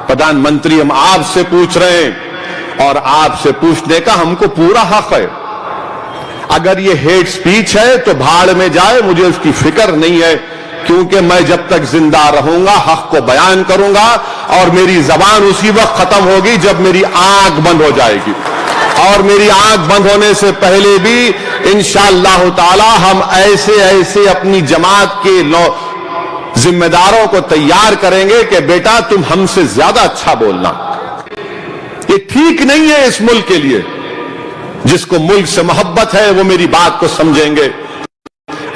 प्रधानमंत्री, हम आपसे पूछ रहे हैं और आपसे पूछने का हमको पूरा हक है। अगर ये हेट स्पीच है तो भाड़ में जाए, मुझे उसकी फिक्र नहीं है, क्योंकि मैं जब तक जिंदा रहूंगा हक को बयान करूंगा और मेरी जबान उसी वक्त खत्म होगी जब मेरी आंख बंद हो जाएगी। और मेरी आंख बंद होने से पहले भी इंशाअल्लाह ताला हम ऐसे ऐसे अपनी जमात के जिम्मेदारों को तैयार करेंगे कि बेटा तुम हमसे ज्यादा अच्छा बोलना। ये ठीक नहीं है इस मुल्क के लिए। जिसको मुल्क से मोहब्बत है वो मेरी बात को समझेंगे।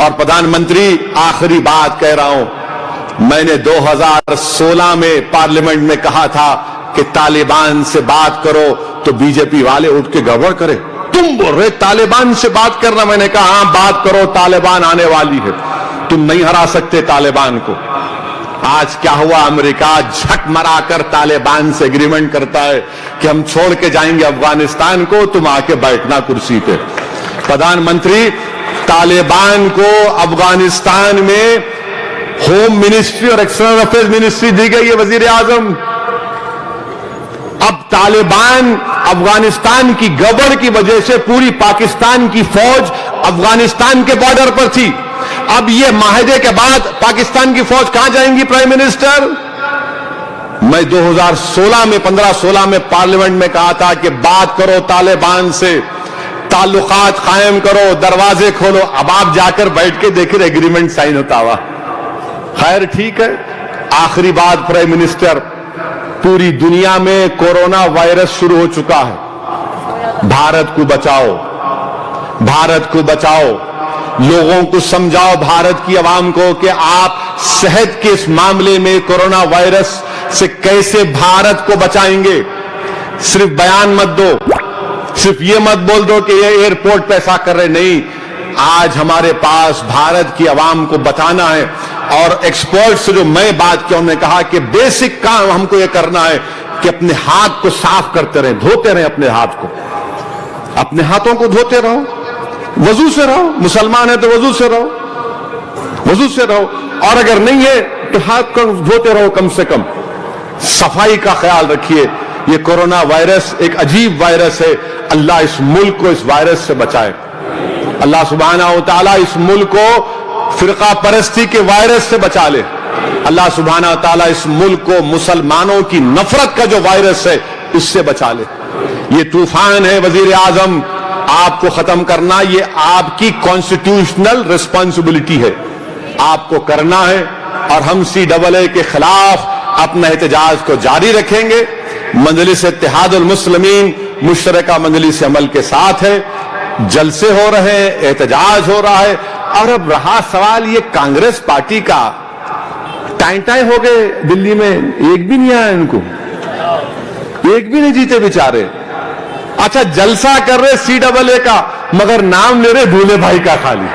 और प्रधानमंत्री, आखिरी बात कह रहा हूं, मैंने 2016 में पार्लियामेंट में कहा था कि तालिबान से बात करो तो बीजेपी वाले उठ के गड़बड़ करे। तुम बोल रहे तालिबान से बात करना, मैंने कहा हां बात करो, तालिबान आने वाली है, तुम नहीं हरा सकते तालिबान को। आज क्या हुआ, अमेरिका झक मराकर तालिबान से एग्रीमेंट करता है कि हम छोड़ के जाएंगे अफगानिस्तान को, तुम आके बैठना कुर्सी पे। प्रधानमंत्री, तालिबान को अफगानिस्तान में होम मिनिस्ट्री और एक्सटर्नल अफेयर्स मिनिस्ट्री दी गई है, वजीर आजम। अब तालिबान अफगानिस्तान की गड़बड़ की वजह से पूरी पाकिस्तान की फौज अफगानिस्तान के बॉर्डर पर थी। अब ये माहिदे के बाद पाकिस्तान की फौज कहां जाएंगी प्राइम मिनिस्टर? मैं 2016 में 15-16 में पार्लियामेंट में कहा था कि बात करो तालिबान से, ताल्लुकात कायम करो, दरवाजे खोलो। अब आप जाकर बैठ के देखिए एग्रीमेंट साइन होता हुआ। खैर ठीक है। आखिरी बात प्राइम मिनिस्टर, पूरी दुनिया में कोरोना वायरस शुरू हो चुका है। भारत को बचाओ, भारत को बचाओ। लोगों को समझाओ, भारत की आवाम को, कि आप सेहत के इस मामले में कोरोना वायरस से कैसे भारत को बचाएंगे। सिर्फ बयान मत दो, सिर्फ ये मत बोल दो कि ये एयरपोर्ट पे ऐसा कर रहे, नहीं। आज हमारे पास भारत की आवाम को बताना है। और एक्सपर्ट से जो मैं बात किया, उन्होंने कहा कि बेसिक काम हमको ये करना है कि अपने हाथ को साफ करते रहें, धोते रहें अपने हाथ को, अपने हाथों को धोते रहो, वजू से रहो। मुसलमान है तो वजू से रहो, वजू से रहो। और अगर नहीं है तो हाथ को धोते रहो, कम से कम सफाई का ख्याल रखिए। ये कोरोना वायरस एक अजीब वायरस है। अल्लाह इस मुल्क को इस वायरस से बचाए। अल्लाह सुब्हानहू व तआला इस मुल्क को फिरका परस्ती के वायरस से बचा ले। अल्लाह सुब्हानहू व तआला इस मुल्क को मुसलमानों की नफरत का जो वायरस है उससे बचा ले। ये तूफान है वजीर आजम, आपको खत्म करना ये आपकी कॉन्स्टिट्यूशनल रिस्पॉन्सिबिलिटी है, आपको करना है। और हम CAA के खिलाफ अपना एहतजाज को जारी रखेंगे। मजलिस इत्तेहादुल मुस्लिमीन मुशतरका मजलिस अमल के साथ है, जलसे हो रहे हैं, एहतजाज हो रहा है। और अब रहा सवाल ये कांग्रेस पार्टी का, टाइम हो गए दिल्ली में, एक भी नहीं आया इनको, एक भी नहीं जीते बेचारे। अच्छा जलसा कर रहे CAA का, मगर नाम ले रहे भूले भाई का खाली।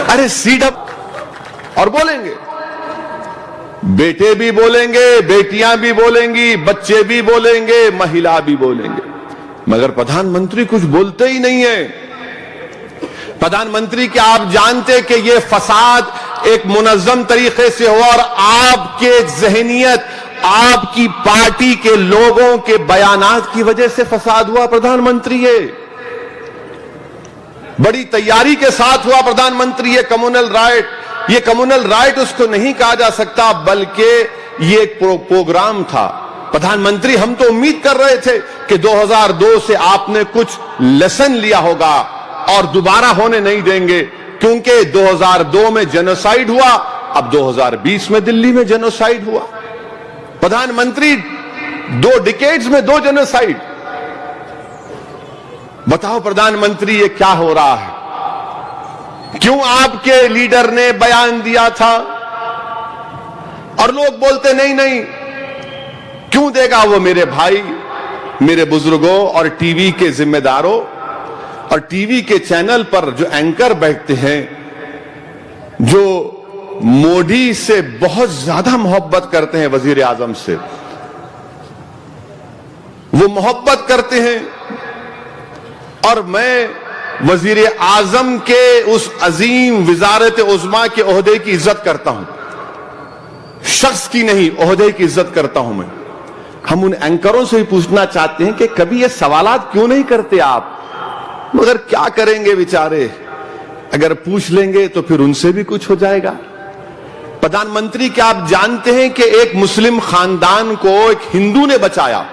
अरे CAA और बोलेंगे, बेटे भी बोलेंगे, बेटियां भी बोलेंगी, बच्चे भी बोलेंगे, महिला भी बोलेंगे, मगर प्रधानमंत्री कुछ बोलते ही नहीं है। प्रधानमंत्री, क्या आप जानते कि यह फसाद एक मुनज्जम तरीके से हुआ और आपके जहनियत, आपकी पार्टी के लोगों के बयानात की वजह से फसाद हुआ? प्रधानमंत्री, ये बड़ी तैयारी के साथ हुआ प्रधानमंत्री। ये कम्युनल राइट, ये कम्युनल राइट उसको नहीं कहा जा सकता, बल्कि ये एक प्रोग्राम था। प्रधानमंत्री, हम तो उम्मीद कर रहे थे कि 2002 से आपने कुछ लेसन लिया होगा और दोबारा होने नहीं देंगे, क्योंकि 2002 में जेनोसाइड हुआ, अब 2020 में दिल्ली में जेनोसाइड हुआ। प्रधानमंत्री, 2 डिकेड्स में 2 जेनोसाइड। बताओ प्रधानमंत्री, ये क्या हो रहा है? क्यों आपके लीडर ने बयान दिया था और लोग बोलते नहीं नहीं, क्यों देगा वो? मेरे भाई, मेरे बुजुर्गों और टीवी के जिम्मेदारों और टीवी के चैनल पर जो एंकर बैठते हैं, जो मोदी से बहुत ज्यादा मोहब्बत करते हैं, वजीर आजम से वो मोहब्बत करते हैं, और मैं वजीर आजम के उस अजीम वजारत उज़्मा के ओहदे की इज्जत करता हूं। शख्स की नहीं, ओहदे की इज्जत करता हूं मैं। हम उन एंकरों से भी पूछना चाहते हैं कि कभी ये सवालात क्यों नहीं करते आप, मगर क्या करेंगे बेचारे, अगर पूछ लेंगे तो फिर उनसे भी कुछ हो जाएगा। प्रधानमंत्री, क्या आप जानते हैं कि एक मुस्लिम खानदान को एक हिंदू ने बचाया,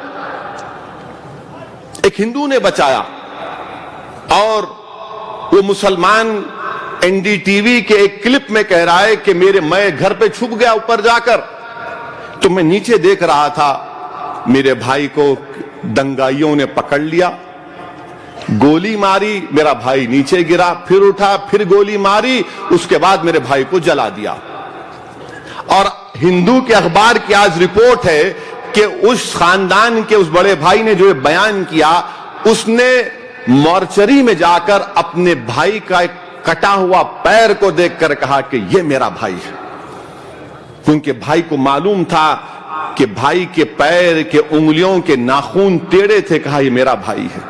एक हिंदू ने बचाया, और वो मुसलमान एनडीटीवी के एक क्लिप में कह रहा है कि मैं घर पे छुप गया ऊपर जाकर, तो मैं नीचे देख रहा था, मेरे भाई को दंगाइयों ने पकड़ लिया, गोली मारी, मेरा भाई नीचे गिरा, फिर उठा, फिर गोली मारी, उसके बाद मेरे भाई को जला दिया। और हिंदू के अखबार की आज रिपोर्ट है कि उस खानदान के उस बड़े भाई ने जो बयान किया, उसने मॉर्चरी में जाकर अपने भाई का एक कटा हुआ पैर को देखकर कहा कि यह मेरा भाई है, क्योंकि भाई को मालूम था कि भाई के पैर के उंगलियों के नाखून टेढ़े थे, कहा यह मेरा भाई है।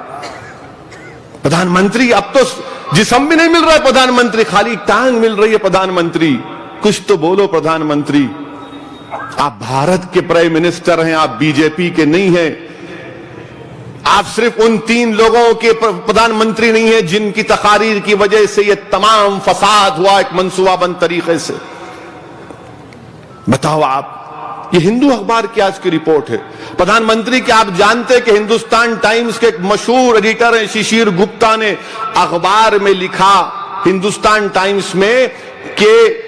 प्रधानमंत्री, अब तो जिस्म भी नहीं मिल रहा है प्रधानमंत्री, खाली टांग मिल रही है प्रधानमंत्री, कुछ तो बोलो प्रधानमंत्री। आप भारत के प्राइम मिनिस्टर हैं, आप बीजेपी के नहीं हैं। आप सिर्फ उन 3 लोगों के प्रधानमंत्री नहीं है जिनकी तकारीर की वजह से यह तमाम फसाद हुआ एक मंसूबाबंद तरीके से। बताओ आप, ये हिंदू अखबार की आज की रिपोर्ट है। प्रधानमंत्री, क्या आप जानते हैं कि हिंदुस्तान टाइम्स के एक मशहूर एडिटर हैं शिशिर गुप्ता ने अखबार में लिखा, हिंदुस्तान टाइम्स में, कि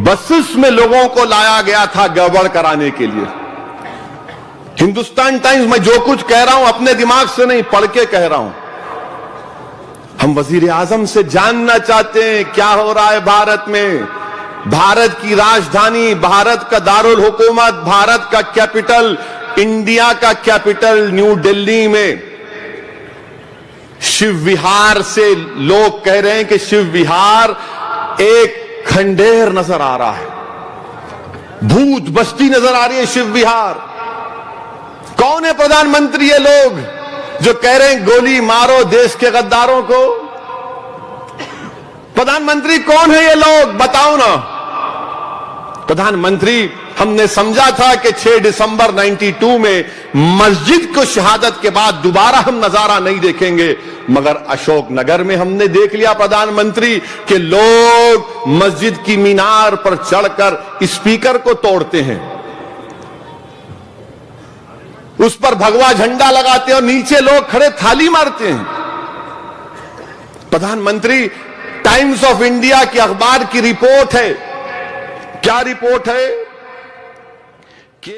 बसेस में लोगों को लाया गया था गड़बड़ कराने के लिए। हिंदुस्तान टाइम्स, मैं जो कुछ कह रहा हूं अपने दिमाग से नहीं, पढ़ के कह रहा हूं। हम वजीर आजम से जानना चाहते हैं क्या हो रहा है भारत में। भारत की राजधानी, भारत का दारुल हुकूमत, भारत का कैपिटल, इंडिया का कैपिटल न्यू दिल्ली में शिव विहार से लोग कह रहे हैं कि शिव विहार एक खंडेर नजर आ रहा है, भूत बस्ती नजर आ रही है शिव विहार। कौन है प्रधानमंत्री ये लोग जो कह रहे हैं गोली मारो देश के गद्दारों को? प्रधानमंत्री कौन है ये लोग, बताओ ना। प्रधानमंत्री, हमने समझा था कि 6 दिसंबर 92 में मस्जिद को शहादत के बाद दोबारा हम नजारा नहीं देखेंगे, मगर अशोक नगर में हमने देख लिया प्रधानमंत्री कि लोग मस्जिद की मीनार पर चढ़कर स्पीकर को तोड़ते हैं, उस पर भगवा झंडा लगाते हैं और नीचे लोग खड़े थाली मारते हैं। प्रधानमंत्री, टाइम्स ऑफ इंडिया की अखबार की रिपोर्ट है, क्या रिपोर्ट है कि